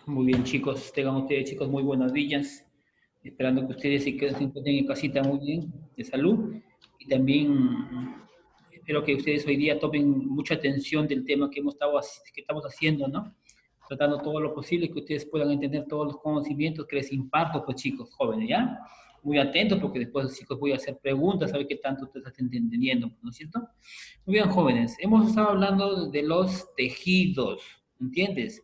Muy bien, chicos. Tengan ustedes, chicos, muy buenos días. Esperando que ustedes se encuentren en casita muy bien, de salud. Y también espero que ustedes hoy día tomen mucha atención del tema que estamos haciendo, ¿no? Tratando todo lo posible que ustedes puedan entender todos los conocimientos que les imparto, pues, chicos jóvenes, ¿ya? Muy atentos porque después, chicos, voy a hacer preguntas, a ver qué tanto ustedes están entendiendo, ¿no es cierto? Muy bien, jóvenes. Hemos estado hablando de los tejidos, ¿entiendes?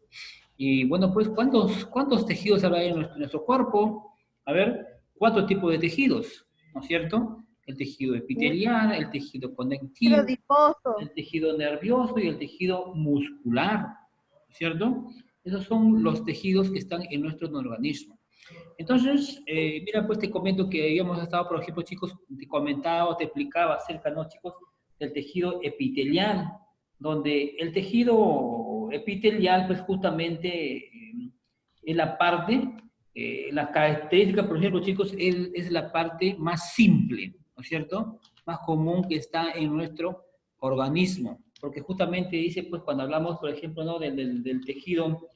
Y bueno, pues, ¿cuántos tejidos habrá en nuestro cuerpo? A ver, 4 tipos de tejidos, ¿no es cierto? El tejido epitelial, el tejido Tejido conectivo, el adiposo. tejido nervioso y el tejido muscular, ¿no es cierto? Esos son los tejidos que están en nuestro organismo. Entonces, mira, pues te comento que habíamos estado, por ejemplo, chicos, te comentaba, te explicaba acerca, ¿no, chicos? Del tejido epitelial, donde el tejido epitelial, pues justamente es la parte, la característica, por ejemplo, chicos, es la parte más simple, ¿no es cierto? Más común que está en nuestro organismo, porque justamente dice, pues cuando hablamos, por ejemplo, ¿no? del tejido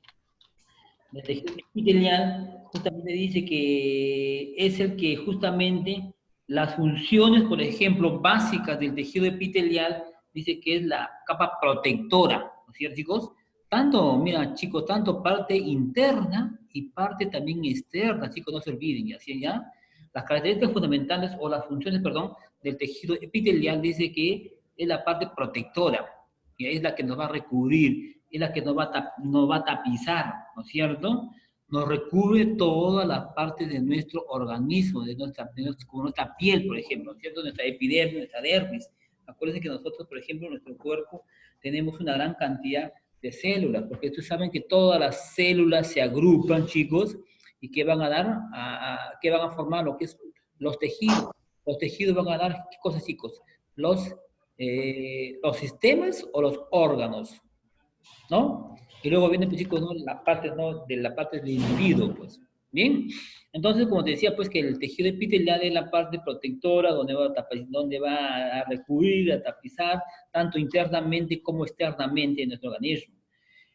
epitelial, justamente dice que es el que justamente las funciones, por ejemplo, básicas del tejido epitelial, dice que es la capa protectora, ¿no es cierto, chicos? Tanto, mira, chicos, tanto parte interna y parte también externa, chicos, no se olviden, y así ya. Las características fundamentales o las funciones, perdón, del tejido epitelial dice que es la parte protectora, que es la que nos va a recubrir, es la que nos va a tapizar, ¿no es cierto? Nos recubre todas las partes de nuestro organismo, como nuestra piel, por ejemplo, ¿no es cierto? Nuestra epidermis, nuestra dermis. Acuérdense que nosotros, por ejemplo, en nuestro cuerpo tenemos una gran cantidad de células, porque ustedes saben que todas las células se agrupan, chicos, y que van a dar, que van a formar lo que es los tejidos. Los tejidos van a dar, ¿qué cosas, chicos? Los sistemas o los órganos, ¿no? Y luego viene, pues, chicos, ¿no? La parte, ¿no? De la parte del individuo, pues. Bien, entonces, como te decía, pues que el tejido epitelial es la parte protectora donde va a recubrir, a tapizar, tanto internamente como externamente en nuestro organismo.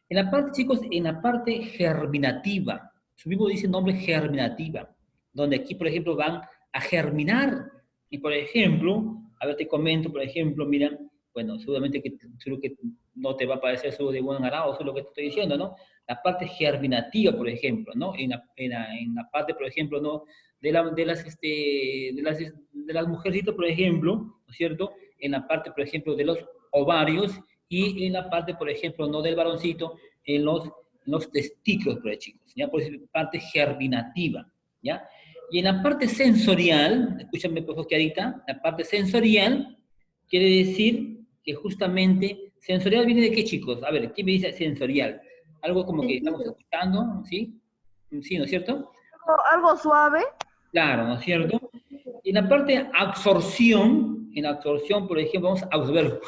En la parte, chicos, en la parte germinativa, su mismo dice nombre germinativa, donde aquí, por ejemplo, van a germinar. Y, por ejemplo, a ver, te comento, por ejemplo, mira, bueno, seguro que no te va a parecer solo de buen agrado, eso es lo que te estoy diciendo, ¿no? La parte germinativa, por ejemplo, ¿no? En la parte, por ejemplo, ¿no? De las mujercitas, por ejemplo, ¿no es cierto? En la parte, por ejemplo, de los ovarios y en la parte, por ejemplo, no del varoncito, en los testículos, por ahí, chicos, ¿ya? Por eso, parte germinativa, ¿ya? Y en la parte sensorial, escúchame por favor, Kiarita, la parte sensorial quiere decir que justamente, sensorial viene de qué, chicos? A ver, ¿quién me dice sensorial? Algo como que estamos Sentido. escuchando, ¿sí? Sí, ¿no es cierto? Algo suave. Claro, ¿no es cierto? Y en la parte absorción, en absorción, por ejemplo, vamos a absorber,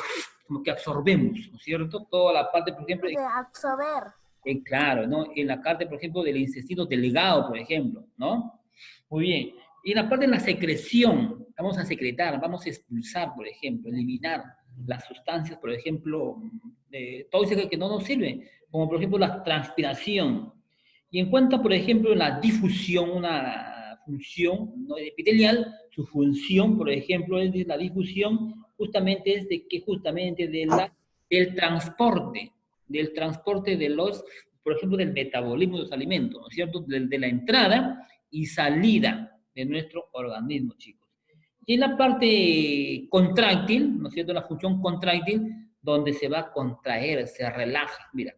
como que absorbemos, ¿no es cierto? Toda la parte, por ejemplo, De absorber. claro, ¿no? En la parte, por ejemplo, del intestino delgado, por ejemplo, ¿no? Muy bien. Y en la parte de la secreción, vamos a secretar, vamos a expulsar, por ejemplo, eliminar las sustancias, por ejemplo, tóxicas que no nos sirven, como por ejemplo la transpiración. Y en cuanto, por ejemplo, la difusión, una función no epitelial, su función, por ejemplo, es de la difusión, justamente es de que justamente del transporte de los, por ejemplo, del metabolismo de los alimentos, ¿no es cierto? De la entrada y salida de nuestro organismo, chicos. Y en la parte contráctil, ¿no es cierto? La función contráctil, donde se va a contraer, se relaja, mira.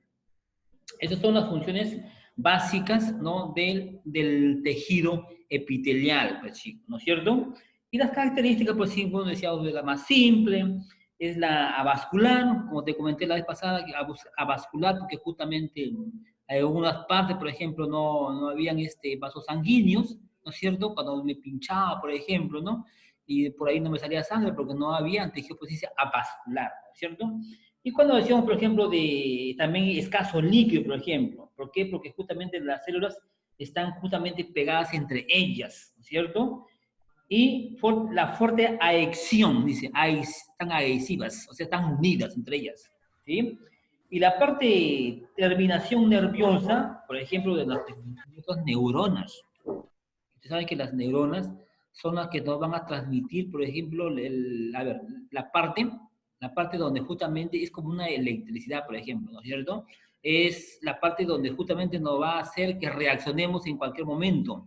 Esas son las funciones básicas, ¿no? del tejido epitelial, pues, chicos, ¿no es cierto? Y las características, pues sí, como decíamos, de la más simple, es la avascular, como te comenté la vez pasada, avascular, porque justamente en algunas partes, por ejemplo, no habían vasos sanguíneos, ¿no es cierto? Cuando me pinchaba, por ejemplo, ¿no? Y por ahí no me salía sangre porque no había tejido, pues dice avascular, ¿no es cierto? Y cuando decíamos, por ejemplo, de también escaso líquido, por ejemplo, ¿por qué? Porque justamente las células están justamente pegadas entre ellas, ¿no es cierto? Y la fuerte adhesión, dice, están adhesivas, o sea, están unidas entre ellas, ¿sí? Y la parte terminación nerviosa, por ejemplo, de las neuronas. Ustedes saben que las neuronas son las que nos van a transmitir, por ejemplo, a ver, la parte donde justamente es como una electricidad, por ejemplo, ¿no es cierto? Es la parte donde justamente nos va a hacer que reaccionemos en cualquier momento.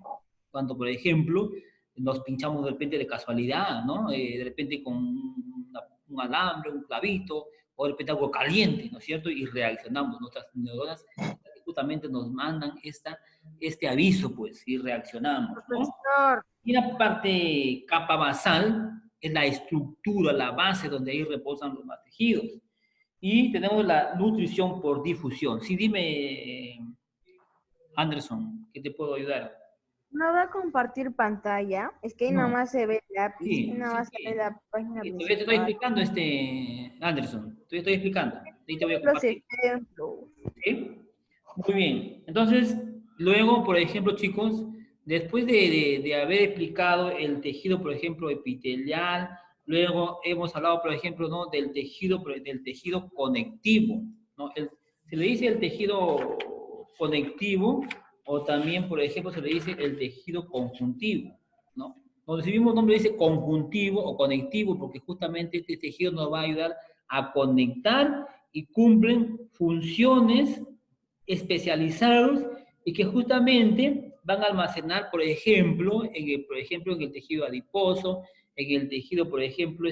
Cuando, por ejemplo, nos pinchamos de repente de casualidad, ¿no? De repente con un alambre, un clavito, o de repente algo caliente, ¿no es cierto? Y reaccionamos. Nuestras neuronas justamente nos mandan este aviso, pues, y reaccionamos, ¿no? Profesor, Y la parte capa basal es la estructura, la base donde ahí reposan los más tejidos. Y tenemos la nutrición por difusión. Sí, dime, Anderson, ¿qué te puedo ayudar? ¿no va a compartir pantalla? Es que ahí No, nomás se ve el lápiz y sí, nada sí, más se ve sí. la página Sí, todavía te estoy principal. explicando, Anderson, todavía estoy explicando. Ahí te voy a Los compartir. ejemplos. ¿Sí? Muy bien. Entonces, luego, por ejemplo, chicos, después de haber explicado el tejido, por ejemplo, epitelial, luego hemos hablado, por ejemplo, ¿no? Del tejido conectivo, ¿no? Se le dice el tejido conectivo o también, por ejemplo, se le dice el tejido conjuntivo, ¿no? Donde si mismo nombre dice conjuntivo o conectivo, porque justamente este tejido nos va a ayudar a conectar y cumplen funciones especializados y que justamente van a almacenar, por ejemplo, en el tejido adiposo, en el tejido, por ejemplo,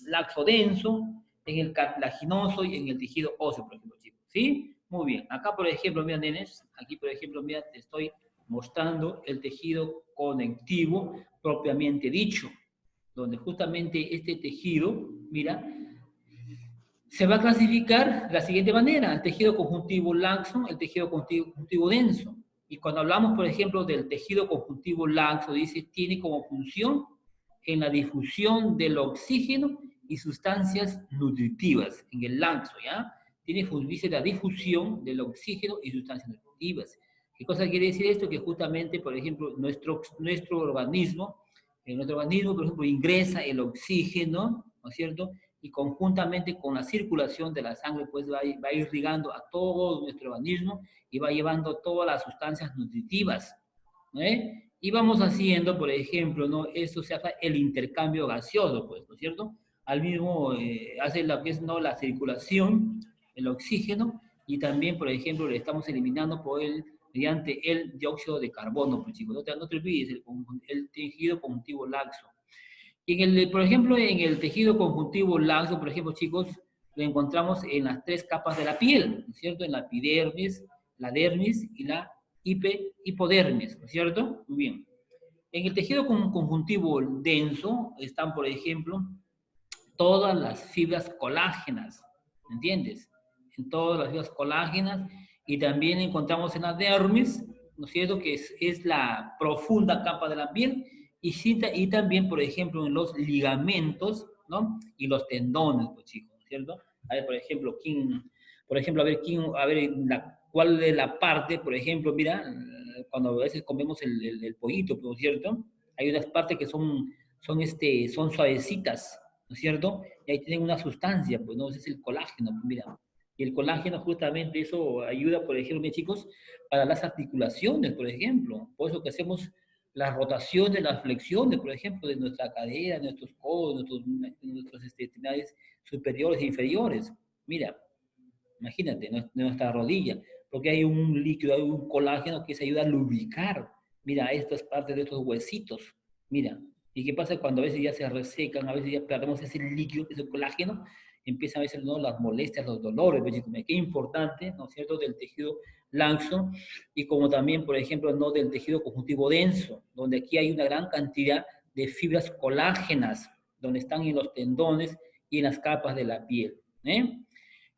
laxo denso, en el cartilaginoso y en el tejido óseo, por ejemplo, chicos. ¿Sí? Muy bien. Acá, por ejemplo, mira, nenes, aquí, por ejemplo, mira, te estoy mostrando el tejido conectivo propiamente dicho, donde justamente este tejido, mira, se va a clasificar de la siguiente manera: el tejido conjuntivo laxo, el tejido conjuntivo denso. Y cuando hablamos, por ejemplo, del tejido conjuntivo laxo, dice, tiene como función en la difusión del oxígeno y sustancias nutritivas, en el laxo, ¿ya? Dice la difusión del oxígeno y sustancias nutritivas. ¿Qué cosa quiere decir esto? Que justamente, por ejemplo, nuestro organismo, por ejemplo, ingresa el oxígeno, ¿no es cierto? Y conjuntamente con la circulación de la sangre, pues va a ir irrigando a todo nuestro organismo y va llevando todas las sustancias nutritivas, ¿no? Y vamos haciendo, por ejemplo, ¿no? Eso se llama el intercambio gaseoso, pues, ¿no es cierto? Al mismo hace lo que es, ¿no? La circulación, el oxígeno, y también, por ejemplo, le estamos eliminando mediante el dióxido de carbono, pues, chicos. No te olvides, el tejido conjuntivo laxo. Y por ejemplo, en el tejido conjuntivo laxo, por ejemplo, chicos, lo encontramos en las tres capas de la piel, ¿no es cierto? En la epidermis, la dermis y la hipodermis, ¿no es cierto? Muy bien. En el tejido conjuntivo denso están, por ejemplo, todas las fibras colágenas, ¿me entiendes? En todas las fibras colágenas, y también encontramos en la dermis, ¿no es cierto?, que es la profunda capa de la piel, y también, por ejemplo, en los ligamentos, ¿no? Y los tendones, pues, chicos, ¿no es cierto? A ver, por ejemplo, ¿cuál es la parte, por ejemplo, mira, cuando a veces comemos el pollito, ¿no es cierto? Hay unas partes que son suavecitas, ¿no es cierto? Y ahí tienen una sustancia, pues, ¿no? Ese es el colágeno, pues, mira. Y el colágeno justamente eso ayuda, por ejemplo, mis chicos, para las articulaciones, por ejemplo. Por eso que hacemos las rotaciones, las flexiones, por ejemplo, de nuestra cadera, de nuestros codos, nuestros extremidades superiores e inferiores. Mira, imagínate, nuestra rodilla, porque hay un líquido, hay un colágeno que se ayuda a lubricar, mira, estas partes de estos huesitos, mira. ¿Y qué pasa cuando a veces ya se resecan, a veces ya perdemos ese líquido, ese colágeno? Empiezan a veces, ¿no?, las molestias, los dolores, pues, qué importante, ¿no es cierto?, del tejido laxo, y como también, por ejemplo, ¿no?, del tejido conjuntivo denso, donde aquí hay una gran cantidad de fibras colágenas, donde están en los tendones y en las capas de la piel, ¿eh?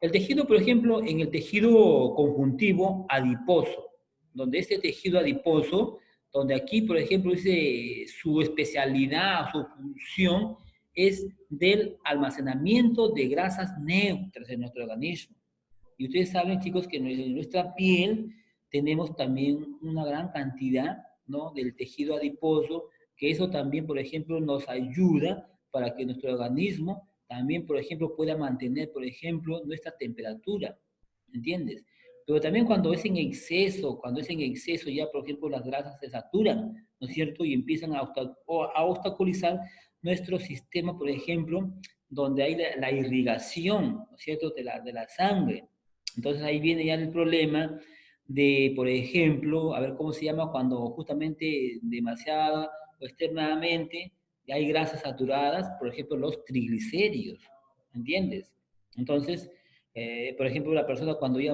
El tejido, por ejemplo, en el tejido conjuntivo adiposo, donde este tejido adiposo, donde aquí, por ejemplo, dice su especialidad, su función, es del almacenamiento de grasas neutras en nuestro organismo. Y ustedes saben, chicos, que en nuestra piel tenemos también una gran cantidad, ¿no?, del tejido adiposo, que eso también, por ejemplo, nos ayuda para que nuestro organismo también, por ejemplo, pueda mantener, por ejemplo, nuestra temperatura, ¿entiendes? Pero también cuando es en exceso ya, por ejemplo, las grasas se saturan, ¿no es cierto? Y empiezan a obstaculizar nuestro sistema, por ejemplo, donde hay la irrigación, ¿no es cierto?, de la sangre. Entonces ahí viene ya el problema de, por ejemplo, a ver cómo se llama cuando justamente demasiada o externamente hay grasas saturadas, por ejemplo, los triglicéridos, ¿entiendes? Entonces, por ejemplo, la persona cuando ya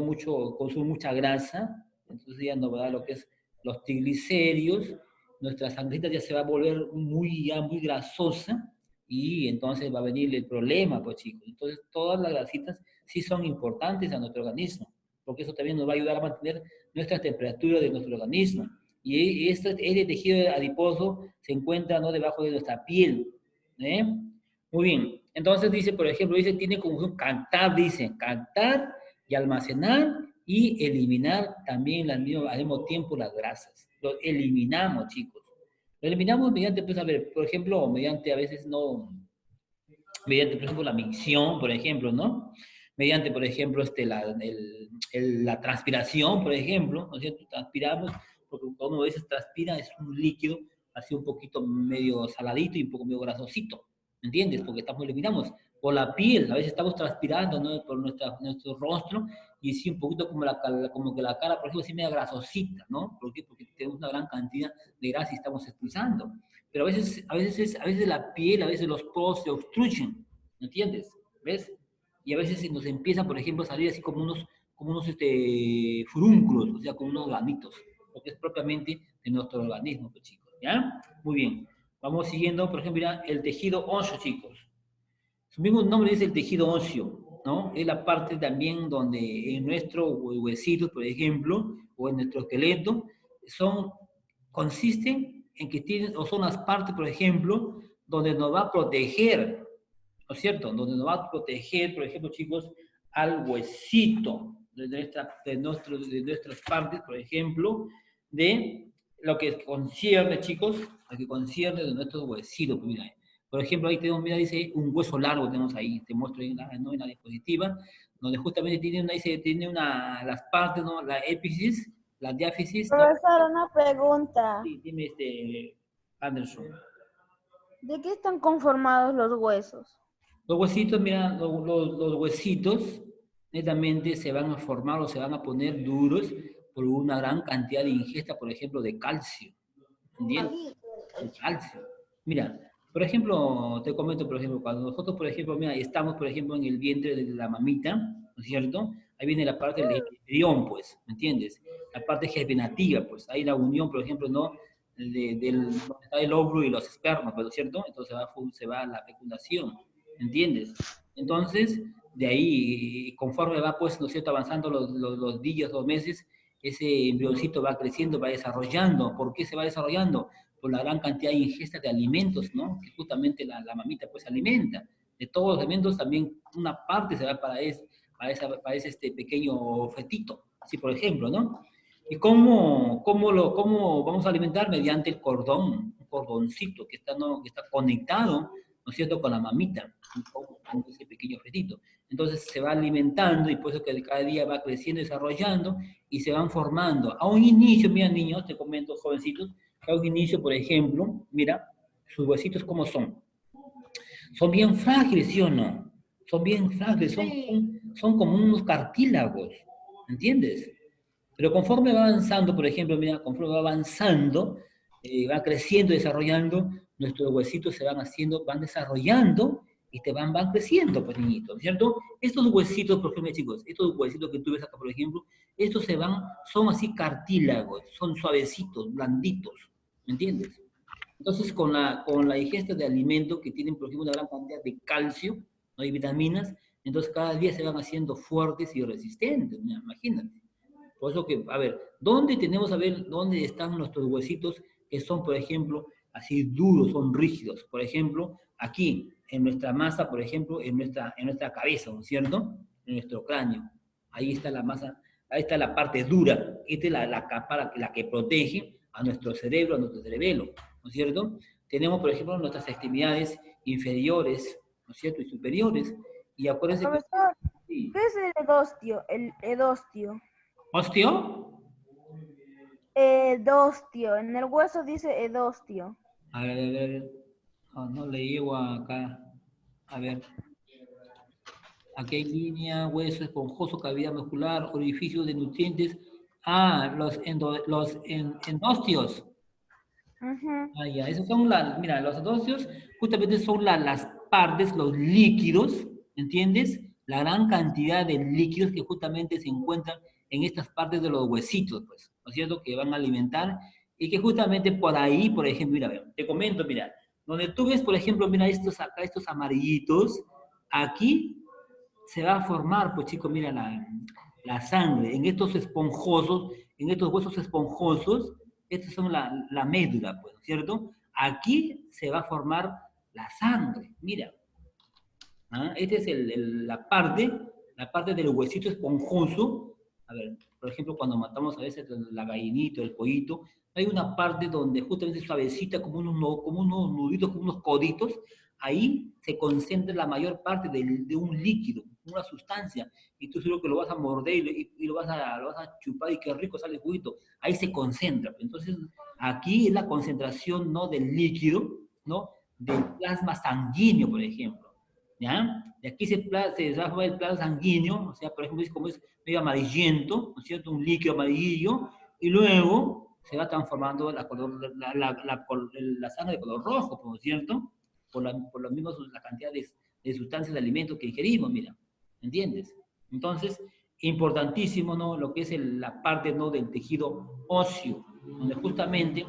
consume mucha grasa, entonces ya no va a lo que es los triglicéridos, nuestra sangrita ya se va a volver ya muy grasosa y entonces va a venir el problema, pues chicos. Entonces, todas las grasitas sí son importantes a nuestro organismo, porque eso también nos va a ayudar a mantener nuestra temperatura de nuestro organismo. Y este tejido adiposo se encuentra, ¿no?, debajo de nuestra piel. ¿Eh? Muy bien. Entonces dice, por ejemplo, tiene como un captar y almacenar y eliminar también al mismo tiempo las grasas. Lo eliminamos, chicos. Lo eliminamos mediante, pues, a ver, por ejemplo, mediante a veces no, mediante, por ejemplo, la micción, por ejemplo, ¿no? Mediante, por ejemplo, la transpiración, por ejemplo, ¿no es cierto? Transpiramos, porque cuando a veces transpira es un líquido así un poquito medio saladito y un poco medio grasosito, ¿entiendes? Porque eliminamos por la piel, a veces estamos transpirando, ¿no?, por nuestro rostro y sí un poquito como que la cara, por ejemplo, así media grasosita, ¿no? ¿Por qué? Porque tenemos una gran cantidad de grasa y estamos expulsando. Pero a veces la piel, a veces los poros se obstruyen, ¿me entiendes? ¿Ves? Y a veces nos empieza, por ejemplo, a salir así como unos furúnculos, o sea, como unos granitos, porque es propiamente de nuestro organismo, pues, chicos, ¿ya? Muy bien. Vamos siguiendo, por ejemplo, mira, el tejido óseo, chicos. Su mismo nombre dice el tejido óseo, ¿no? Es la parte también donde en nuestros huesitos, por ejemplo, o en nuestro esqueleto, consisten en que tienen, o son las partes, por ejemplo, donde nos va a proteger, ¿no es cierto? Donde nos va a proteger, por ejemplo, chicos, al huesito de nuestras partes, por ejemplo, de lo que concierne, chicos, lo que concierne de nuestros huesitos. Pues mira, por ejemplo, ahí tenemos, mira, dice un hueso largo, tenemos ahí, te muestro ahí ¿no?, en la diapositiva, donde justamente las partes, ¿no?, la épfisis, la diáfisis, ¿no? Profesor, una pregunta. Sí, dime, Anderson. ¿De qué están conformados los huesos? Los huesitos, mira, los huesitos netamente se van a formar o se van a poner duros por una gran cantidad de ingesta, por ejemplo, de calcio. ¿Entiendes? De calcio. Mira, por ejemplo, te comento, por ejemplo, cuando nosotros, por ejemplo, mira, estamos, por ejemplo, en el vientre de la mamita, ¿no es cierto? Ahí viene la parte del embrión, pues, ¿me entiendes? La parte germinativa, pues, ahí la unión, por ejemplo, ¿no?, donde está el óvulo y los espermas, ¿no es cierto? Entonces se va a la fecundación, ¿entiendes? Entonces, de ahí, conforme va, pues, ¿no es cierto?, avanzando los días, los meses, ese embrioncito va creciendo, va desarrollando. ¿Por qué se va desarrollando? Por la gran cantidad de ingesta de alimentos, ¿no?, que justamente la mamita pues alimenta. De todos los alimentos también una parte se va para ese pequeño fetito, así por ejemplo, ¿no? ¿Y cómo vamos a alimentar? Mediante el cordón, un cordoncito que está, ¿no?, que está conectado, ¿no es cierto?, con la mamita, con ese pequeño fetito. Entonces se va alimentando y por eso que cada día va creciendo, desarrollando y se van formando. A un inicio, mira niños, te comento, jovencitos, a un inicio, por ejemplo, mira, sus huesitos cómo son. Son bien frágiles, ¿sí o no? Son bien frágiles, son como unos cartílagos, ¿entiendes? Pero conforme va avanzando, por ejemplo, mira, conforme va avanzando, va creciendo, desarrollando, nuestros huesitos van desarrollando y van creciendo, pues, niñitos, ¿cierto? Estos huesitos, por ejemplo, chicos, estos huesitos que tú ves acá, por ejemplo, son así cartílagos, son suavecitos, blanditos, ¿me entiendes? Entonces, con la ingesta de alimentos que tienen, por ejemplo, una gran cantidad de calcio, ¿no?, y vitaminas, entonces cada día se van haciendo fuertes y resistentes, ¿no? Imagínate. Por eso que, a ver, ¿dónde están nuestros huesitos que son, por ejemplo, así duros, son rígidos? Por ejemplo, aquí, en nuestra masa, por ejemplo, en nuestra cabeza, ¿no es cierto? En nuestro cráneo. Ahí está la masa, ahí está la parte dura. Esta es la capa, la que protege a nuestro cerebro, a nuestro cerebelo, ¿no es cierto? Tenemos, por ejemplo, nuestras extremidades inferiores, ¿no es cierto? Y superiores. Y acuérdense que... Profesor, Sí. ¿qué es el edostio? El edostio. ¿Osteo? Edostio. En el hueso dice edostio. A ver, a ver, a ver. No, no le llego acá. A ver. Aquí hay línea, hueso esponjoso, cavidad muscular, orificios de nutrientes. Ah, endostios. Ujú. Ah, ya, esos son mira, los endósteos justamente son las partes, los líquidos, ¿entiendes? La gran cantidad de líquidos que justamente se encuentran en estas partes de los huesitos, pues, ¿no es cierto? Que van a alimentar y que justamente por ahí, por ejemplo, mira, ve, te comento, mira, donde tú ves, por ejemplo, mira estos acá, estos amarillitos, aquí se va a formar, pues chicos, mira la sangre, en estos esponjosos, en estos huesos esponjosos, estas son la médula, pues, ¿cierto? Aquí se va a formar la sangre, mira. ¿Ah? Esta es la parte del huesito esponjoso. A ver, por ejemplo, cuando matamos a veces la gallinita, el pollito, hay una parte donde justamente es suavecita, como unos nuditos, como unos coditos. Ahí se concentra la mayor parte de un líquido, una sustancia, y tú seguro que lo vas a morder y lo vas a chupar y qué rico sale el juguito. Ahí se concentra. Entonces, aquí es la concentración, ¿no? Del líquido, ¿no? Del plasma sanguíneo, por ejemplo. ¿Ya? De aquí se va a formar el plasma sanguíneo, o sea, por ejemplo, es como es medio amarillento, ¿no es cierto? Un líquido amarillo, y luego se va transformando la sangre de color rojo, ¿no es cierto? Por la misma la cantidad de sustancias de alimentos que ingerimos, mira, ¿entiendes? Entonces, importantísimo, ¿no? Lo que es la parte, ¿no? Del tejido óseo, donde justamente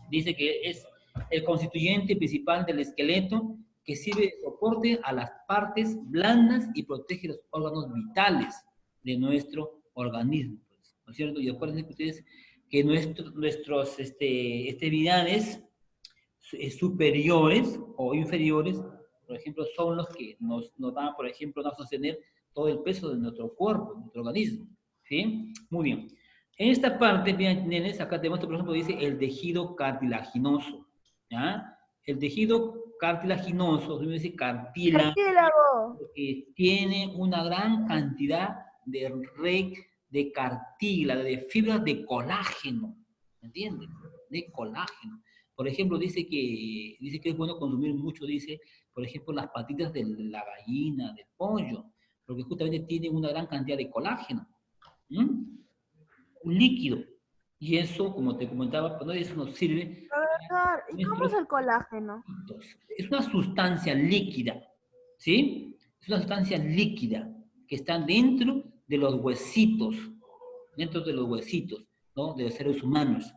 dice que es el constituyente principal del esqueleto que sirve de soporte a las partes blandas y protege los órganos vitales de nuestro organismo, pues, ¿no es cierto? Y acuérdense que ustedes que nuestros extremidades superiores o inferiores, por ejemplo, son los que nos van, por ejemplo, a sostener todo el peso de nuestro cuerpo, de nuestro organismo, ¿sí? Muy bien. En esta parte, bien, nenes, acá tenemos, por ejemplo, dice el tejido cartilaginoso, ¿ya? El tejido cartilaginoso, dice cartílago, Cartílago. que tiene una gran cantidad de red de cartílago, de fibras de colágeno, ¿entiendes? De colágeno. Por ejemplo, dice que es bueno consumir mucho, dice, por ejemplo, las patitas de la gallina, del pollo, porque justamente tienen una gran cantidad de colágeno. ¿Mm? Un líquido. Y eso, como te comentaba, pues, eso nos sirve Profesor, a ¿y cómo es nuestros el colágeno? huesitos. Es una sustancia líquida, ¿sí? Es una sustancia líquida que está dentro de los huesitos, ¿no? De los seres humanos.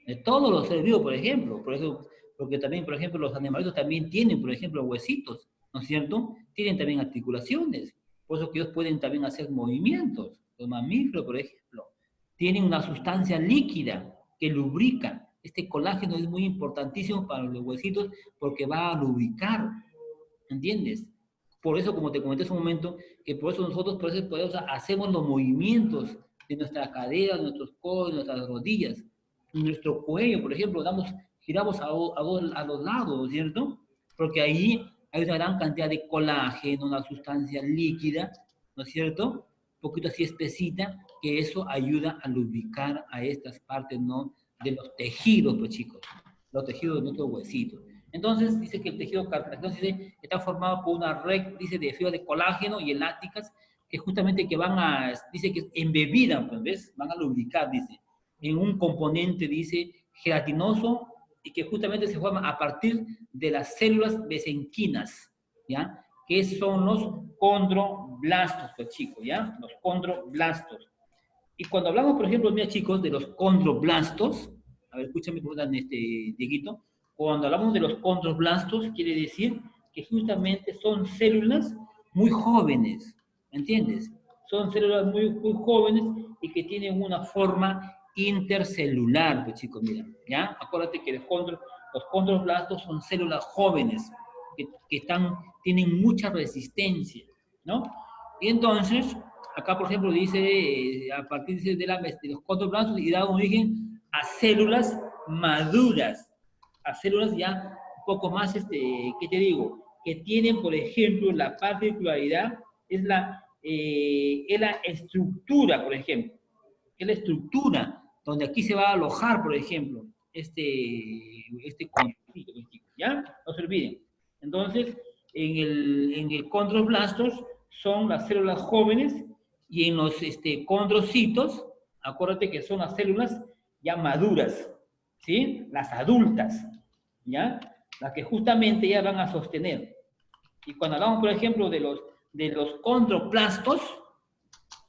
De todos los seres vivos, por ejemplo. Por eso, porque también, por ejemplo, los animalitos también tienen, por ejemplo, huesitos, ¿no es cierto? Tienen también articulaciones. Por eso que ellos pueden también hacer movimientos. Los mamíferos, por ejemplo, tienen una sustancia líquida que lubrica. Este colágeno es muy importantísimo para los huesitos porque va a lubricar, ¿entiendes? Por eso, como te comenté hace un momento, que por eso nosotros por eso hacemos los movimientos de nuestra cadera, de nuestros codos, de nuestras rodillas, nuestro cuello, por ejemplo, giramos a los lados, ¿no es cierto? Porque ahí hay una gran cantidad de colágeno, una sustancia líquida, ¿no es cierto? Un poquito así espesita, que eso ayuda a lubricar a estas partes, ¿no? De los tejidos, pues chicos, los tejidos de nuestros huesitos. Entonces, dice que el tejido cartilaginoso está formado por una red, dice, de fibras de colágeno y elásticas, que justamente que dice que embebidas, pues, ¿ves? Van a lubricar, dice, en un componente, dice, gelatinoso y que justamente se forma a partir de las células mesenquinas, ¿ya? Que son los condroblastos, pues chicos, ¿ya? Los condroblastos. Y cuando hablamos, por ejemplo, mira chicos, de los condroblastos, a ver, escúchame, Dieguito, cuando hablamos de los condroblastos, quiere decir que justamente son células muy jóvenes, ¿me entiendes? Son células muy jóvenes y que tienen una forma intercelular, pues chicos, mira, ¿ya? Acuérdate que los condroblastos son células jóvenes tienen mucha resistencia, ¿no? Y entonces, acá por ejemplo dice, a partir de los condroblastos y da origen a células maduras, a células ya un poco más, ¿qué te digo? que tienen, por ejemplo, la particularidad es la estructura, por ejemplo. Es la estructura donde aquí se va a alojar, por ejemplo, este condrocito, ¿ya? No se olviden. Entonces, en el condroblastos son las células jóvenes y en los condrocitos, acuérdate que son las células ya maduras, ¿sí? Las adultas, ¿ya? Las que justamente ya van a sostener. Y cuando hablamos, por ejemplo, de los condroplastos,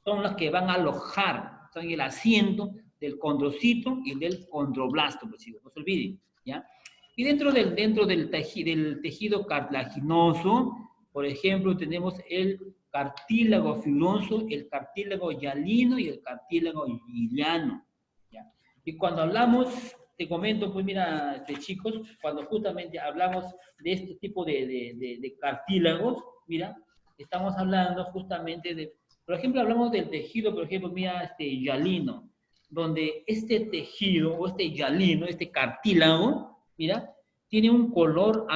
son las que van a alojar, son el asiento del condrocito y del condroblasto, pues, no se olviden, ¿ya? Y dentro del tejido cartilaginoso, por ejemplo, tenemos el cartílago fibroso, el cartílago hialino y el cartílago iliano, ¿ya? Y cuando hablamos, te comento, pues mira, chicos, cuando justamente hablamos de este tipo de cartílagos, mira, estamos hablando justamente de, por ejemplo, hablamos del tejido, por ejemplo, mira, hialino, donde este tejido, o este hialino, este cartílago, mira, tiene un color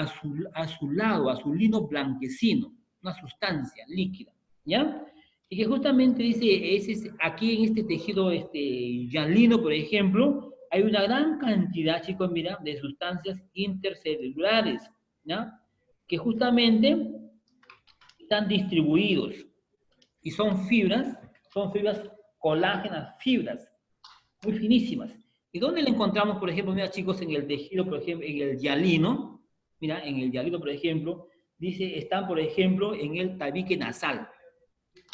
azulado, azulino blanquecino, una sustancia líquida, ¿ya? Y que justamente dice, aquí en este tejido hialino, por ejemplo, hay una gran cantidad, chicos, mira, de sustancias intercelulares, ¿ya? Que justamente están distribuidos y son fibras colágenas, fibras muy finísimas. ¿Y dónde la encontramos, por ejemplo, mira, chicos, en el tejido, por ejemplo, en el hialino? Mira, en el hialino, por ejemplo, dice, están, por ejemplo, en el tabique nasal,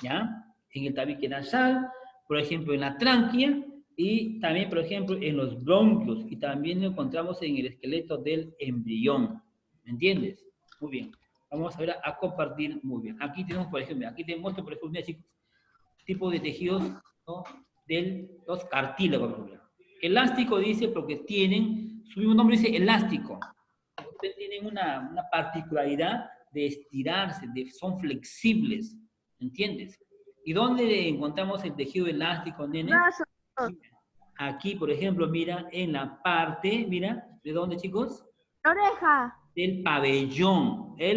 ¿ya? En el tabique nasal, por ejemplo, en la tráquea, y también, por ejemplo, en los bronquios, y también lo encontramos en el esqueleto del embrión. ¿Me entiendes? Muy bien. Vamos a ver a compartir muy bien. Aquí tenemos, por ejemplo, aquí te muestro, por ejemplo, mira, chicos, tipo de tejidos, ¿no? De los cartílagos. Elástico dice porque tienen, su mismo nombre dice elástico. Tienen una particularidad de estirarse, son flexibles, ¿entiendes? ¿Y dónde encontramos el tejido elástico, nene? Brazos. Aquí, por ejemplo, mira, en la parte, mira, ¿de dónde, chicos? Oreja. Del pabellón, ¿eh?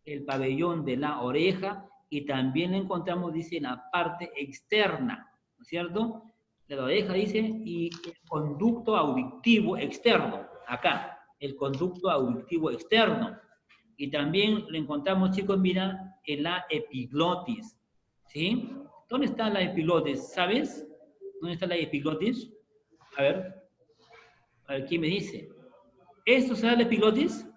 El pabellón de la oreja, y también lo encontramos, dice, en la parte externa, ¿no es cierto? De la oreja, dice, y el conducto auditivo externo, acá, el conducto auditivo externo. Y también lo encontramos, chicos, mira, en la epiglotis, ¿sí? ¿Dónde está la epiglotis? ¿Sabes? ¿Dónde está la epiglotis? A ver, ¿quién me dice? ¿Esto será la epiglotis?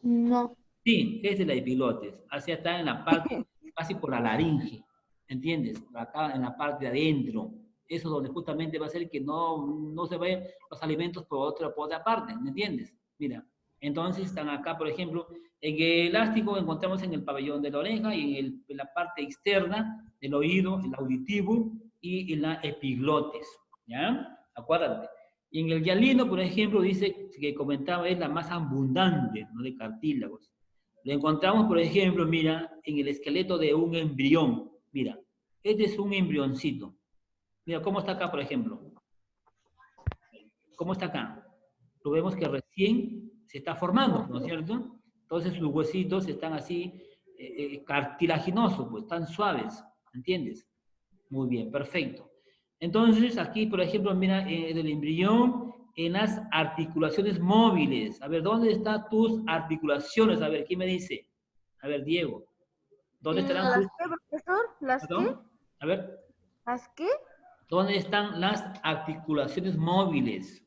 No. Sí, es de la epiglotis. Así está en la parte, casi por la laringe, ¿entiendes? Acá en la parte de adentro. Eso donde justamente va a ser que no se vayan los alimentos por otra parte, ¿me entiendes? Mira, entonces están acá, por ejemplo, en el elástico encontramos en el pabellón de la oreja y en la parte externa del oído, el auditivo y en la epiglotis, ¿ya? Acuérdate. Y en el hialino, por ejemplo, dice que comentaba es la más abundante, ¿no? De cartílagos. Lo encontramos, por ejemplo, mira, en el esqueleto de un embrión. Mira, este es un embrioncito. Mira, ¿cómo está acá, por ejemplo? ¿Cómo está acá? Lo vemos que recién se está formando, ¿no es cierto? Entonces sus huesitos están así cartilaginosos, pues, tan suaves, ¿entiendes? Muy bien, perfecto. Entonces, aquí, por ejemplo, mira, en el embrión, en las articulaciones móviles. A ver, ¿dónde están tus articulaciones? A ver, ¿quién me dice? A ver, Diego. ¿Dónde estarán ¿Las tus... qué, profesor? ¿Las qué? ¿Perdón? A ver, ¿Las qué? ¿dónde están las articulaciones móviles?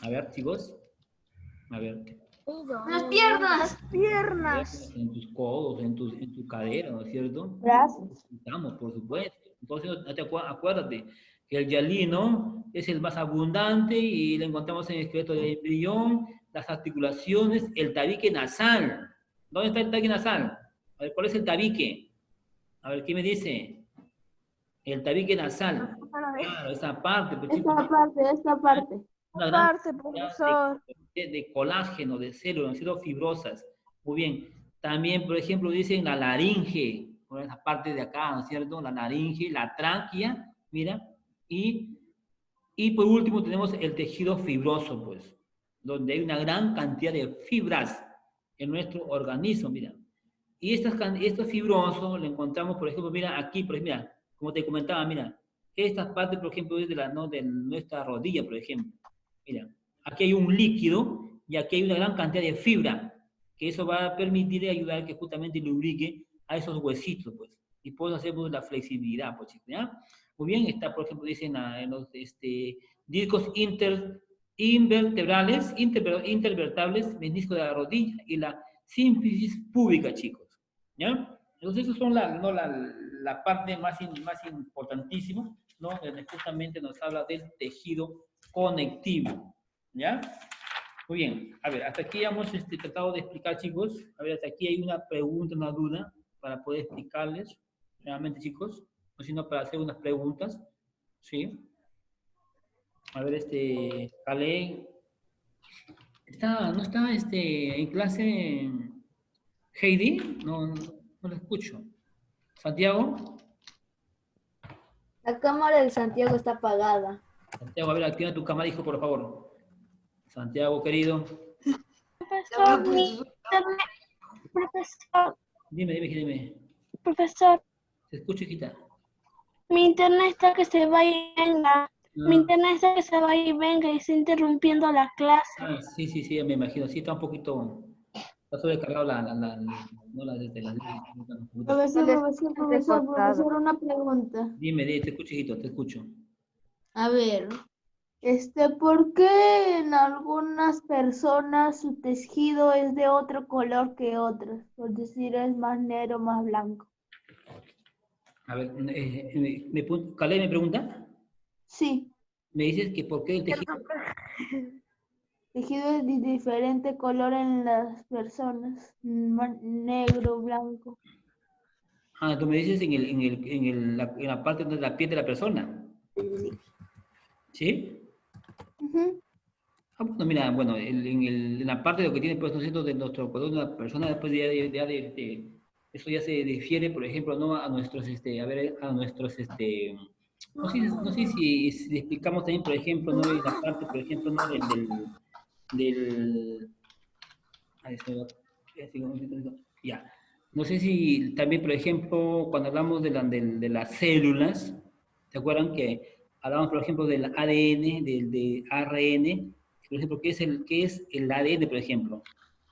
A ver, chicos. A ver. Las piernas. Las piernas. En tus codos, en tu cadera, ¿no es cierto? Brazos. Estamos, por supuesto. Entonces, acuérdate que el hialino es el más abundante y lo encontramos en el esqueleto del embrión, las articulaciones, el tabique nasal. ¿Dónde está el tabique nasal? A ver, ¿cuál es el tabique? A ver, ¿qué me dice? El tabique nasal. Claro, esa parte. Pues, chicos, Esta parte. una gran Parte, cantidad profesor. de colágeno, de células, células fibrosas. Muy bien. También, por ejemplo, dicen la laringe, por esa parte de acá, ¿no es cierto? La laringe, la tráquea, mira. Y por último tenemos el tejido fibroso, pues, donde hay una gran cantidad de fibras en nuestro organismo, mira. Y estos fibrosos lo encontramos, por ejemplo, mira, aquí, por ejemplo, mira, como te comentaba, mira, esta parte, por ejemplo, es de, ¿no? de nuestra rodilla, por ejemplo. Mira, aquí hay un líquido y aquí hay una gran cantidad de fibra, que eso va a permitir y ayudar que justamente lubrique a esos huesitos, pues. Y puedo hacer pues, la flexibilidad, pues, chicos, ¿ya? Muy bien, está, por ejemplo, dicen en los discos intervertables, menisco de la rodilla y la sínfisis púbica, chicos. ¿Ya? Entonces, esas son la parte más importantísima, ¿no? Donde justamente nos habla del tejido conectivo. ¿Ya? Muy bien. A ver, hasta aquí hemos tratado de explicar, chicos. A ver, hasta aquí hay una pregunta, una duda, para poder explicarles. Realmente, chicos, no sino para hacer unas preguntas. ¿Sí? A ver, Ale, ¿no está en clase Heidi? No lo escucho. ¿Santiago? La cámara de Santiago está apagada. Santiago, a ver, activa tu cámara, hijo, por favor. Santiago, querido. Profesor, mi internet, profesor, Dime. profesor, Te escucho, hijita. mi internet está que se va y venga. Mi Ah, internet está que se va y venga y está interrumpiendo la clase. sí, me imagino. Sí, está un poquito. Está sobrecargado no la Recortado. Una pregunta. Dime, te escucho, hijito, te escucho. A ver, ¿por qué en algunas personas su tejido es de otro color que otros? Por decir, es más negro, más blanco. A ver, Calé me pregunta. Sí, Me dices que por qué el tejido. tejido es de diferente color en las personas, negro, blanco. Ah, tú me dices en la parte de la piel de la persona. ¿Sí? Ujú. Ah, bueno, mira, bueno, en la parte de lo que tiene, pues, nosotros de nuestro color de la persona, después eso ya se difiere, por ejemplo, ¿no? A nuestros, no sé si explicamos también, por ejemplo, ¿no? En la parte, por ejemplo, ¿no? Del ahí se va, ya. No sé si también, por ejemplo, cuando hablamos de las células, ¿se acuerdan que hablamos, por ejemplo, del ADN, del ARN? Por ejemplo, qué es el ADN, por ejemplo?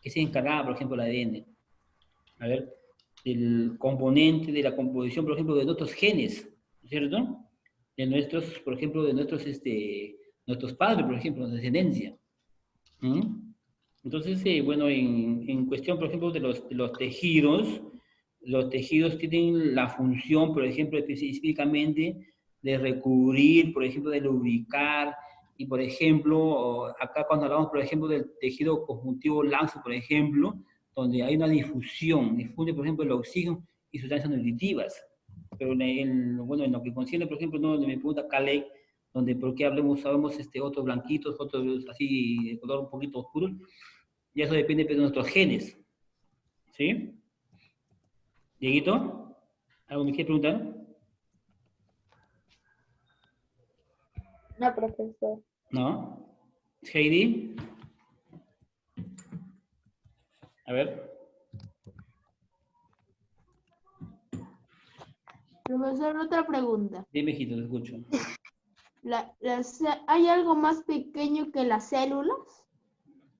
¿Qué se encargaba, por ejemplo, el ADN? A ver, del componente de la composición, por ejemplo, de nuestros genes, ¿no es cierto? De nuestros, por ejemplo, de nuestros padres, por ejemplo, la descendencia. ¿Mm? Entonces, bueno, en cuestión, por ejemplo, los tejidos tienen la función, por ejemplo, específicamente de recubrir, por ejemplo, de lubricar, y por ejemplo, acá cuando hablamos, por ejemplo, del tejido conjuntivo laxo, por ejemplo, donde hay una difunde, por ejemplo, el oxígeno y sustancias nutritivas. Pero bueno, en lo que concierne, por ejemplo, no, donde me pregunta Caleb, donde por qué sabemos otros blanquitos, otros así de color un poquito oscuro, y eso depende pues, de nuestros genes. ¿Sí? Dieguito, ¿algo me quiere preguntar? No, profesor. ¿No? Heidi. A ver. Profesor, otra pregunta. Dime, hijito, te escucho. ¿Hay algo más pequeño que las células?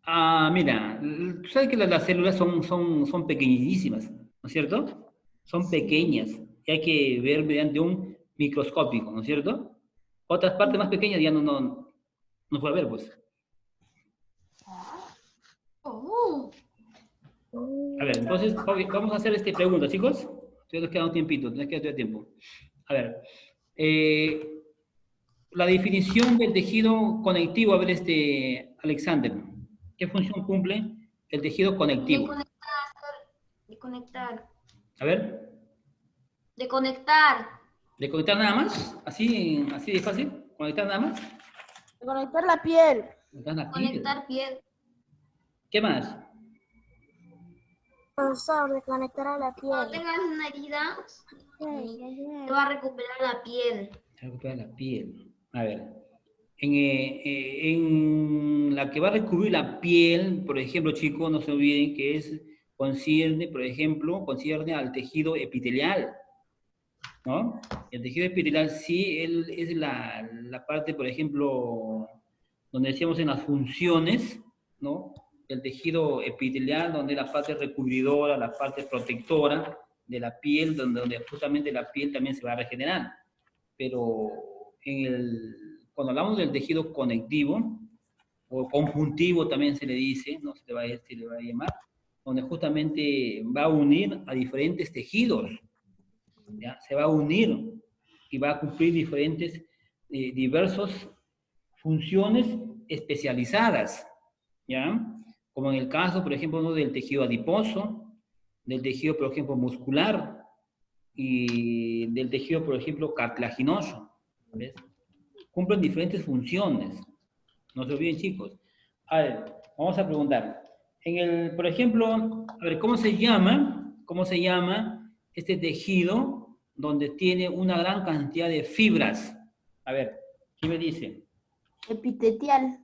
Ah, mira, tú sabes que las células son pequeñísimas, ¿no es cierto? Son Sí. pequeñas y hay que ver mediante un microscópico, ¿no es cierto? Otras partes más pequeñas ya no puede ver, pues. Oh. A ver, entonces vamos a hacer esta pregunta, chicos. Todavía nos queda un tiempito, nos queda todavía tiempo. A ver, la definición del tejido conectivo, a ver, Alexander, ¿qué función cumple el tejido De conectivo? conectar, de conectar, A ver, de conectar. ¿de conectar nada más? ¿Así de fácil? ¿Conectar nada más? Conectar la piel. Conectar la piel. Conectar piel. ¿Qué más? Profesor, de conectar a la Cuando piel. tengas una herida, se va a recuperar la piel. Se recupera la piel. A ver. En la que va a recubrir la piel, por ejemplo, chicos, no se olviden que concierne, por ejemplo, concierne al tejido epitelial, ¿no? El tejido epitelial sí es la parte, por ejemplo, donde decíamos en las funciones, ¿no? El tejido epitelial, donde la parte recubridora, la parte protectora de la piel, donde justamente la piel también se va a regenerar. Pero cuando hablamos del tejido conectivo, o conjuntivo también se le dice, no se le va a llamar, donde justamente va a unir a diferentes tejidos, ¿ya? Se va a unir y va a cumplir diversas funciones especializadas, ¿ya? Como en el caso, por ejemplo, ¿no? del tejido adiposo, del tejido, por ejemplo, muscular y del tejido, por ejemplo, cartilaginoso, ¿ves? Cumplen diferentes funciones. No se olviden, chicos. A ver, vamos a preguntar. Por ejemplo, a ver, ¿cómo se llama este tejido donde tiene una gran cantidad de fibras? A ver, ¿quién me dice? Epitelial.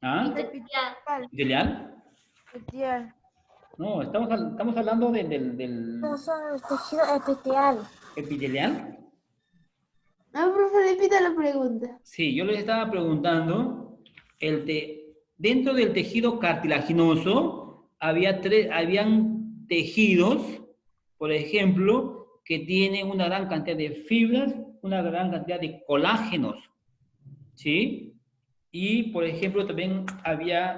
¿Ah? ¿Epitelial? Epitelial. No, estamos hablando del No son el tejido epitelial. epitelial. No, profe, repita la pregunta. Sí, yo les estaba preguntando, dentro del tejido cartilaginoso habían tejidos, por ejemplo, que tienen una gran cantidad de fibras, una gran cantidad de colágenos, ¿sí? Y, por ejemplo, también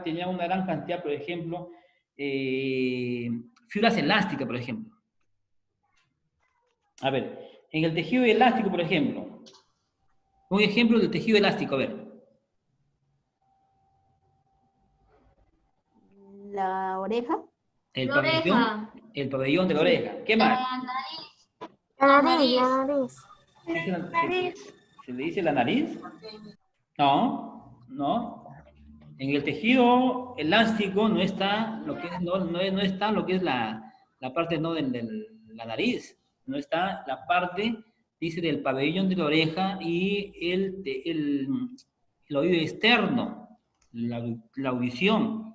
tenía una gran cantidad, por ejemplo, fibras elásticas, por ejemplo. A ver, en el tejido elástico, por ejemplo, un ejemplo del tejido elástico, a ver. La oreja. El pabellón de la oreja. ¿Qué más? La nariz. ¿Se le dice la nariz? No, no. En el tejido elástico no está lo que es, no está lo que es la parte no de la nariz. No está la parte, dice, del pabellón de la oreja y el oído externo, la audición,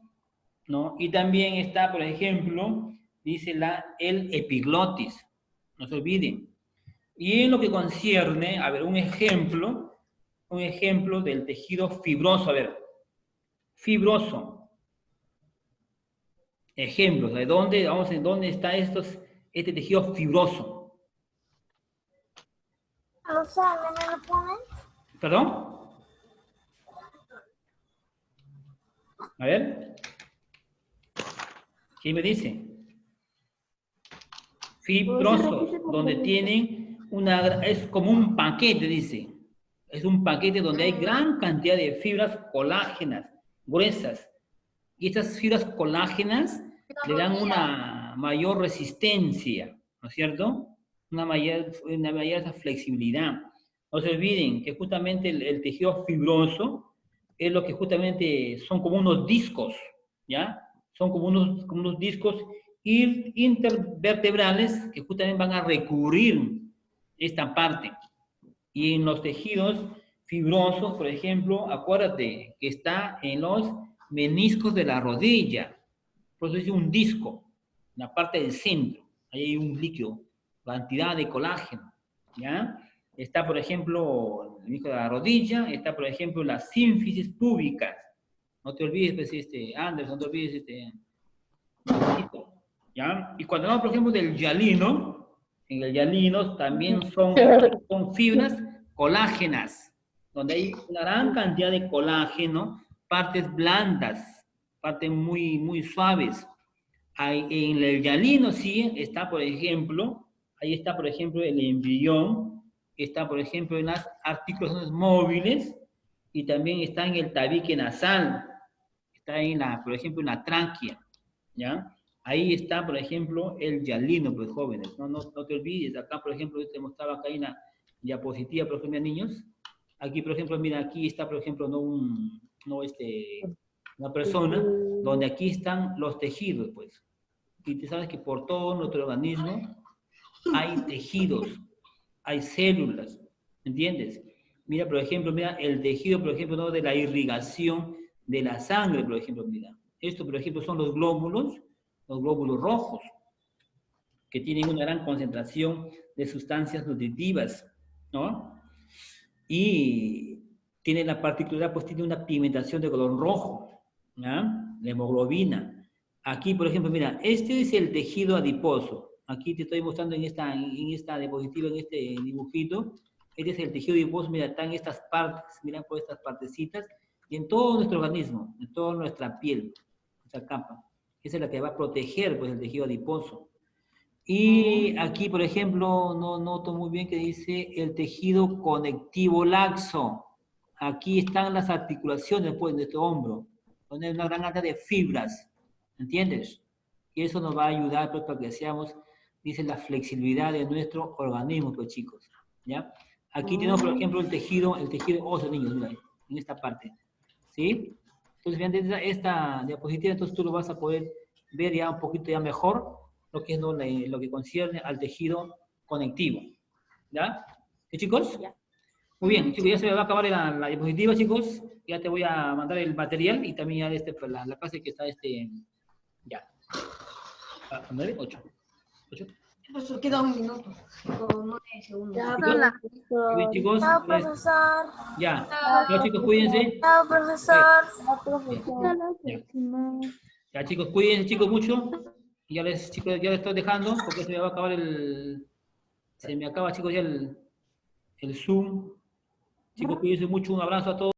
¿no? Y también está, por ejemplo, dice el epiglotis, no se olviden. Y en lo que concierne, a ver, un ejemplo del tejido fibroso, a ver, fibroso. Ejemplos, ¿de dónde está este tejido fibroso? No sé, ¿me lo ponen? ¿Perdón? A ver. ¿Quién me dice? Fibroso, donde tienen es como un paquete, dice. Es un paquete donde hay gran cantidad de fibras colágenas, gruesas. Y estas fibras colágenas le dan una mayor resistencia, ¿no es cierto? Una mayor flexibilidad. No se olviden que justamente el tejido fibroso es lo que justamente son como unos discos, ¿ya? Son como unos discos intervertebrales que justamente van a recubrir esta parte. Y en los tejidos fibrosos, por ejemplo, acuérdate que está en los meniscos de la rodilla. Por eso es un disco, en la parte del centro. Ahí hay un líquido, cantidad de colágeno, ¿ya? Está, por ejemplo, el menisco de la rodilla, está, por ejemplo, las sínfisis púbicas. No te olvides, pues, Anderson, no te olvides, ¿ya? Y cuando hablamos, por ejemplo, del hialino, en el hialino también son fibras colágenas, donde hay una gran cantidad de colágeno, partes blandas, partes muy, muy suaves. En el hialino sí está, por ejemplo, ahí está, por ejemplo, el embrión, está, por ejemplo, en las articulaciones móviles, y también está en el tabique nasal, está por ejemplo, en la tráquea, ¿ya? Ahí está, por ejemplo, el hialino, pues, jóvenes. No te olvides. Acá, por ejemplo, yo te mostraba acá en la diapositiva, por ejemplo, niños. Aquí, por ejemplo, mira, aquí está, por ejemplo, una persona, donde aquí están los tejidos, pues. Y tú sabes que por todo nuestro organismo hay tejidos, hay células, ¿entiendes? Mira, por ejemplo, mira, el tejido, por ejemplo, ¿no? De la irrigación de la sangre, por ejemplo, mira. Esto, por ejemplo, son los glóbulos rojos, que tienen una gran concentración de sustancias nutritivas, ¿no? Y tiene la particularidad, pues tiene una pigmentación de color rojo, ¿ya? La hemoglobina. Aquí, por ejemplo, mira, este es el tejido adiposo. Aquí te estoy mostrando en esta diapositiva, en este dibujito. Este es el tejido adiposo, mira, están estas partes, mira por estas partecitas, y en todo nuestro organismo, en toda nuestra piel, esa capa. Esa es la que va a proteger, pues, el tejido adiposo. Y aquí, por ejemplo, no noto muy bien que dice el tejido conectivo laxo. Aquí están las articulaciones, pues, de nuestro hombro, donde hay una gran cantidad de fibras, ¿entiendes? Y eso nos va a ayudar, pues, para que seamos, dice, la flexibilidad de nuestro organismo, pues, chicos, ¿ya? Aquí tenemos, por ejemplo, el tejido óseo, niños, mira, en esta parte, ¿sí? Entonces, mediante esta diapositiva, entonces tú lo vas a poder ver ya un poquito ya mejor, lo que es lo que concierne al tejido conectivo, ¿ya? ¿Sí, chicos? Ya. Muy bien, chicos, ya se me va a acabar la diapositiva, chicos. Ya te voy a mandar el material y también ya pues, la clase que está ya. ¿A 9? 8. 8. Profesor, queda un minuto, con 9 segundos. Ya Chicos, son las muy bien, chicos. Chao, Pues, profesor. ya. Ya, chicos, cuídense. Chao, profesor. Hasta la Ya. próxima. Ya, chicos, cuídense, chicos, mucho. Y chicos, ya les estoy dejando porque se me va a acabar se me acaba, chicos, ya el Zoom. Chicos, cuídense mucho. Un abrazo a todos.